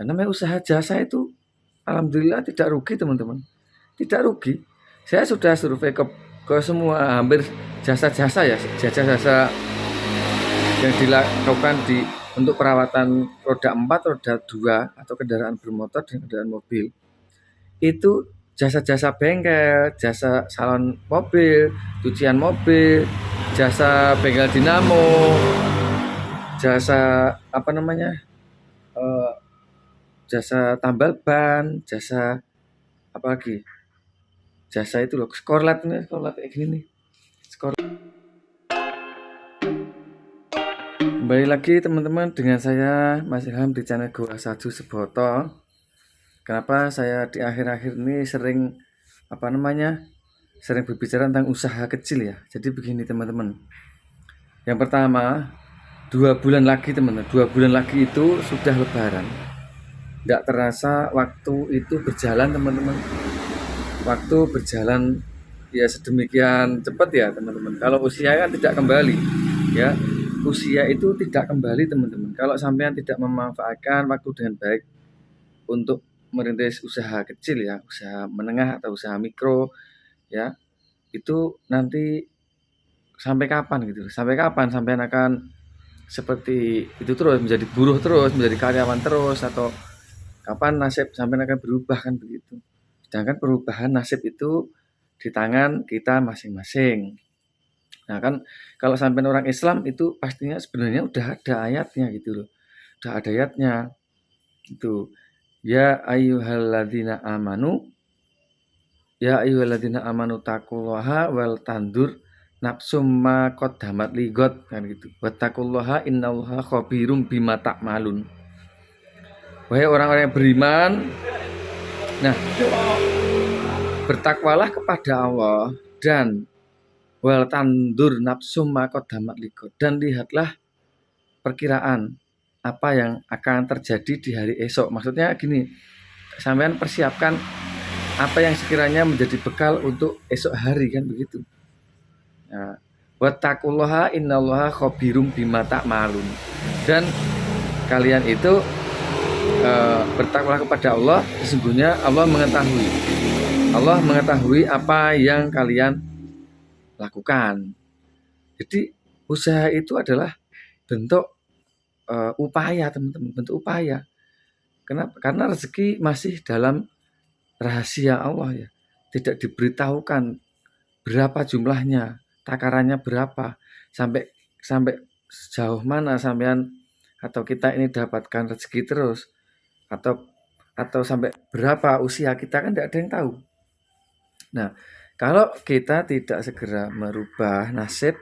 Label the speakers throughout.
Speaker 1: Namanya usaha jasa itu alhamdulillah tidak rugi teman-teman. Tidak rugi. Saya sudah survei ke semua hampir jasa-jasa ya, jasa-jasa yang dilakukan untuk perawatan roda 4, roda 2 atau kendaraan bermotor dan kendaraan mobil. Itu jasa-jasa bengkel, jasa salon mobil, cucian mobil, jasa bengkel dinamo, jasa apa namanya? eh, jasa tambal ban, jasa apa lagi? Jasa itu loh, skorlet kayak gini nih. Kembali lagi teman-teman dengan saya Mas Ilham di channel Gua Saju Seboto. Kenapa saya di akhir-akhir ini sering sering berbicara tentang usaha kecil ya. Jadi begini teman-teman. Yang pertama, 2 bulan lagi teman-teman, 2 bulan lagi itu sudah Lebaran. Tidak terasa waktu itu berjalan teman-teman. Waktu berjalan ya sedemikian cepat ya teman-teman. Kalau usia kan tidak kembali ya. Usia itu tidak kembali teman-teman. Kalau sampean tidak memanfaatkan waktu dengan baik untuk merintis usaha kecil ya, usaha menengah atau usaha mikro ya, itu nanti sampai kapan gitu? Sampai kapan sampean akan seperti itu terus, menjadi buruh terus, menjadi karyawan terus, atau kapan nasib sampean akan berubah kan begitu. Sedangkan perubahan nasib itu di tangan kita masing-masing. Nah kan kalau sampai orang Islam itu pastinya sebenarnya udah ada ayatnya gitu loh. Udah ada ayatnya itu. Ya ayyuhalladzina amanu taqullaha wal tandur nafsum ma qaddamat ligot kan gitu. Wattaqullaha innallaha khabirum bima ta'malun. Wahai orang-orang yang beriman, nah bertakwalah kepada Allah dan wal tandur nafsum ma qaddamat ligot, dan lihatlah perkiraan apa yang akan terjadi di hari esok. Maksudnya gini, sampean persiapkan apa yang sekiranya menjadi bekal untuk esok hari kan begitu. Nah, wattaqullaha innallaha khabirum bima ta'malun. Dan kalian itu bertakwalah kepada Allah, sesungguhnya Allah mengetahui apa yang kalian lakukan. Jadi usaha itu adalah bentuk upaya teman-teman, bentuk upaya. Kenapa? Karena rezeki masih dalam rahasia Allah ya. Tidak diberitahukan berapa jumlahnya, takarannya berapa, sampai sejauh mana sampean atau kita ini dapatkan rezeki terus, atau sampai berapa usia kita kan tidak ada yang tahu. Nah, kalau kita tidak segera merubah nasib,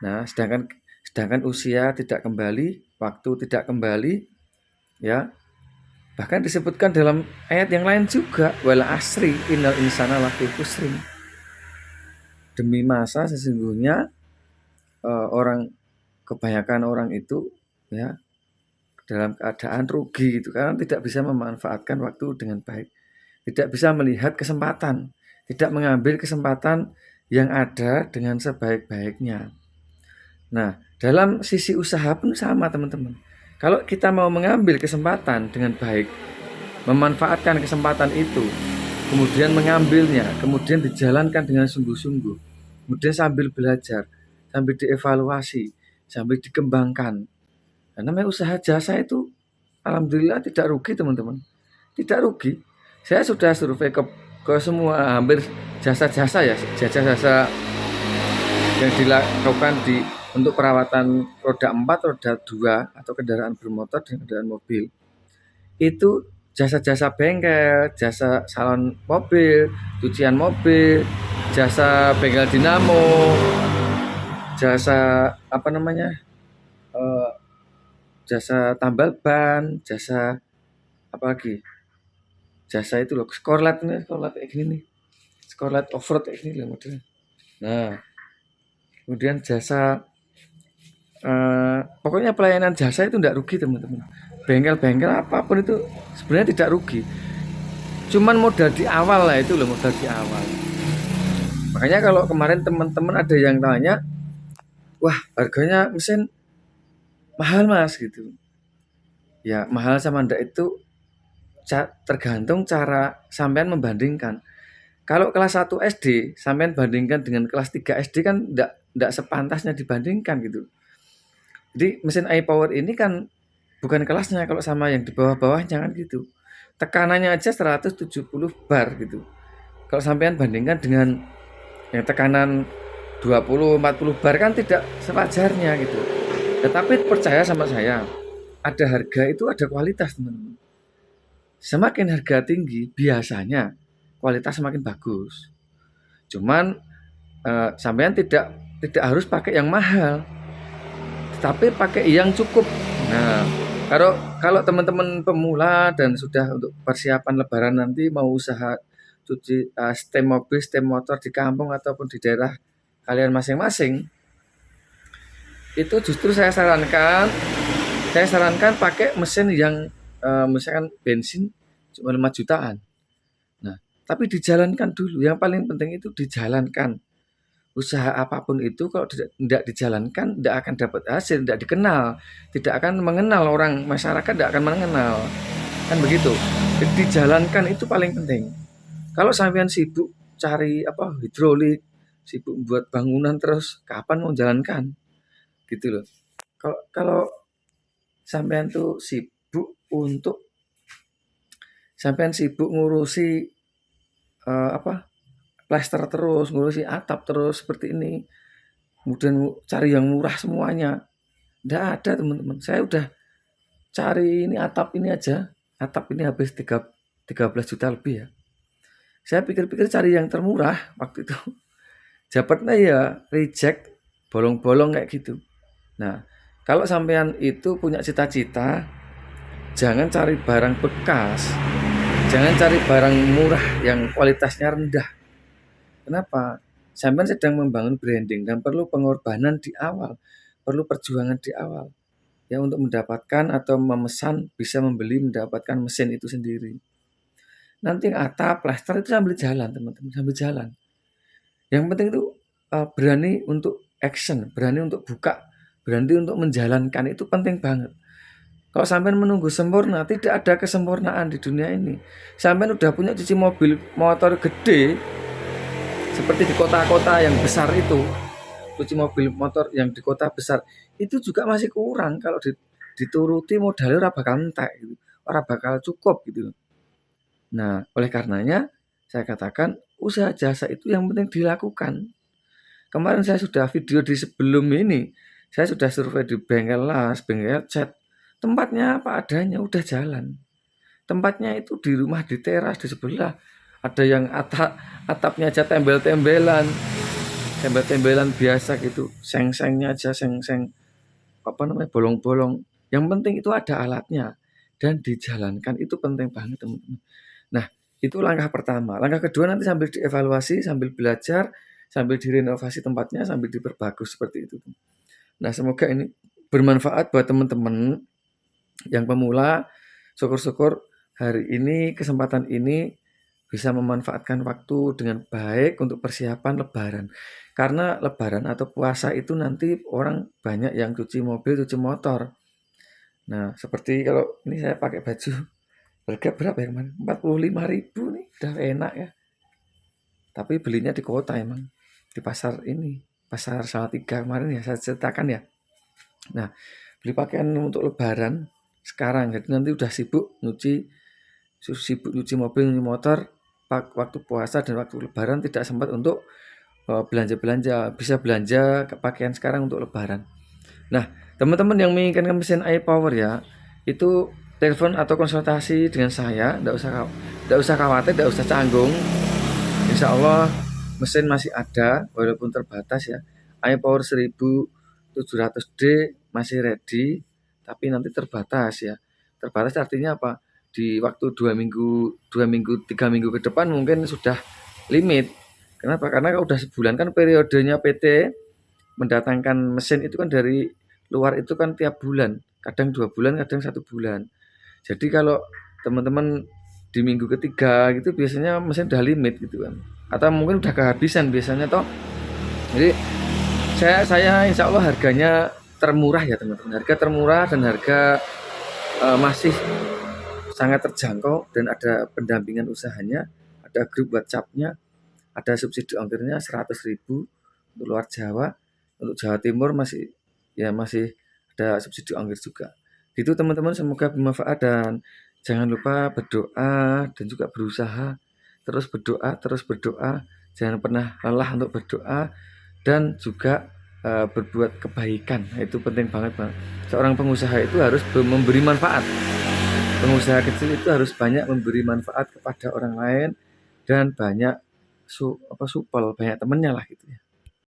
Speaker 1: nah sedangkan usia tidak kembali, waktu tidak kembali, ya. Bahkan disebutkan dalam ayat yang lain juga, wal asri innal insana lafi khusrin. Demi masa sesungguhnya kebanyakan orang itu ya dalam keadaan rugi gitu, karena tidak bisa memanfaatkan waktu dengan baik, tidak bisa melihat kesempatan, tidak mengambil kesempatan yang ada dengan sebaik-baiknya. Nah, dalam sisi usaha pun sama teman-teman. Kalau kita mau mengambil kesempatan dengan baik, memanfaatkan kesempatan itu, kemudian mengambilnya, kemudian dijalankan dengan sungguh-sungguh, kemudian sambil belajar, sambil dievaluasi, sambil dikembangkan. Nah, namanya usaha jasa itu alhamdulillah tidak rugi teman-teman. Tidak rugi. Saya sudah survei ke semua hampir jasa-jasa ya, jasa-jasa yang dilakukan untuk perawatan roda 4, roda 2 atau kendaraan bermotor dan kendaraan mobil. Itu jasa-jasa bengkel, jasa salon mobil, cucian mobil, jasa bengkel dinamo, jasa jasa tambal ban, jasa apa lagi? Jasa itu loh, skorlet kayak gini nih. Skorlet off-road kayak gini loh modelnya. Nah, kemudian jasa pokoknya pelayanan jasa itu tidak rugi teman-teman. Bengkel-bengkel apapun itu sebenarnya tidak rugi. Cuman modal di awal lah, itu loh modal di awal. Makanya kalau kemarin teman-teman ada yang tanya, wah harganya mesin mahal mas gitu. Ya mahal sama enggak itu tergantung cara sampean membandingkan. Kalau kelas 1 SD sampean bandingkan dengan kelas 3 SD kan ndak sepantasnya dibandingkan gitu. Jadi mesin iPower ini kan bukan kelasnya kalau sama yang di bawah-bawahnya kan gitu. Tekanannya aja 170 bar gitu. Kalau sampean bandingkan dengan yang tekanan 20-40 bar kan tidak sewajarnya gitu. Tetapi percaya sama saya, ada harga itu ada kualitas teman-teman. Semakin harga tinggi biasanya kualitas semakin bagus. Cuman sampean tidak harus pakai yang mahal, tetapi pakai yang cukup. Nah, kalau teman-teman pemula dan sudah untuk persiapan lebaran nanti mau usaha cuci stem mobil, stem motor di kampung ataupun di daerah kalian masing-masing, itu justru saya sarankan pakai mesin yang misalkan bensin cuma 5 jutaan. Nah, tapi dijalankan dulu. Yang paling penting itu dijalankan. Usaha apapun itu kalau tidak dijalankan tidak akan dapat hasil, tidak dikenal, tidak akan mengenal orang, masyarakat tidak akan mengenal. Kan begitu. Jadi dijalankan itu paling penting. Kalau sampean sibuk cari hidrolik, sibuk buat bangunan terus kapan mau jalankan? Gitu loh. Kalau sampean tuh sampean sibuk ngurusi plester terus, ngurusi atap terus seperti ini, kemudian cari yang murah semuanya, nggak ada teman-teman. Saya udah cari ini atap ini aja, atap ini habis 13 juta lebih ya. Saya pikir-pikir cari yang termurah waktu itu, dapatnya ya reject, bolong-bolong kayak gitu. Nah, kalau sampean itu punya cita-cita, jangan cari barang bekas, jangan cari barang murah yang kualitasnya rendah. Kenapa? Sampean sedang membangun branding dan perlu pengorbanan di awal, perlu perjuangan di awal. Ya untuk mendapatkan atau memesan, bisa membeli, mendapatkan mesin itu sendiri. Nanti atap, plaster itu sambil jalan teman-teman, sambil jalan. Yang penting itu berani untuk action, berani untuk buka, berani untuk menjalankan, itu penting banget. Kalau sampean menunggu sempurna, tidak ada kesempurnaan di dunia ini. Sampean udah punya cuci mobil, motor gede, seperti di kota-kota yang besar itu, cuci mobil motor yang di kota besar, itu juga masih kurang kalau dituruti modalnya ora bakal entek gitu. Ora bakal cukup gitu. Nah, oleh karenanya saya katakan usaha jasa itu yang penting dilakukan. Kemarin saya sudah video di sebelum ini, saya sudah survei di bengkel las, bengkel cat. Tempatnya apa adanya, udah jalan. Tempatnya itu di rumah, di teras, di sebelah. Ada yang atapnya aja tembel-tembelan biasa gitu. Seng-sengnya aja seng-seng bolong-bolong. Yang penting itu ada alatnya dan dijalankan, itu penting banget teman-teman. Nah, itu langkah pertama. Langkah kedua nanti sambil dievaluasi, sambil belajar, sambil direnovasi tempatnya, sambil diperbagus seperti itu. Nah, semoga ini bermanfaat buat teman-teman yang pemula. Syukur-syukur hari ini, kesempatan ini bisa memanfaatkan waktu dengan baik untuk persiapan lebaran. Karena lebaran atau puasa itu nanti orang banyak yang cuci mobil, cuci motor. Nah, seperti kalau ini saya pakai baju harga berapa ya kemarin? 45.000 nih, udah enak ya. Tapi belinya di kota emang. Di pasar ini, pasar Salatiga kemarin ya saya ceritakan ya. Nah, beli pakaian untuk lebaran sekarang, jadi nanti udah sibuk nyuci mobil, nyuci motor. Waktu puasa dan waktu lebaran tidak sempat untuk belanja-belanja, bisa belanja pakaian sekarang untuk lebaran. Nah, teman-teman yang menginginkan mesin iPower ya, itu telepon atau konsultasi dengan saya, tidak usah khawatir, tidak usah canggung. Insya Allah mesin masih ada walaupun terbatas ya. iPower 1700D masih ready, tapi nanti terbatas ya. Terbatas artinya apa? Di waktu 2 minggu, 3 minggu ke depan mungkin sudah limit. Kenapa? Karena kalau udah sebulan kan periodenya PT mendatangkan mesin itu kan dari luar itu kan tiap bulan, kadang 2 bulan, kadang 1 bulan. Jadi kalau teman-teman di minggu ketiga gitu biasanya mesin udah limit gitu kan, atau mungkin udah kehabisan biasanya toh. Jadi saya insya Allah harganya termurah ya teman-teman, harga termurah dan harga masih sangat terjangkau dan ada pendampingan usahanya, ada grup WhatsApp-nya, ada subsidi ongkirnya 100.000 untuk luar Jawa, untuk Jawa Timur masih ada subsidi ongkir juga. Itu teman-teman, semoga bermanfaat dan jangan lupa berdoa dan juga berusaha terus berdoa, jangan pernah lelah untuk berdoa dan juga berbuat kebaikan. Itu penting banget, Bang. Seorang pengusaha itu harus memberi manfaat. Pengusaha kecil itu harus banyak memberi manfaat kepada orang lain dan banyak support, banyak temannya lah gitu ya.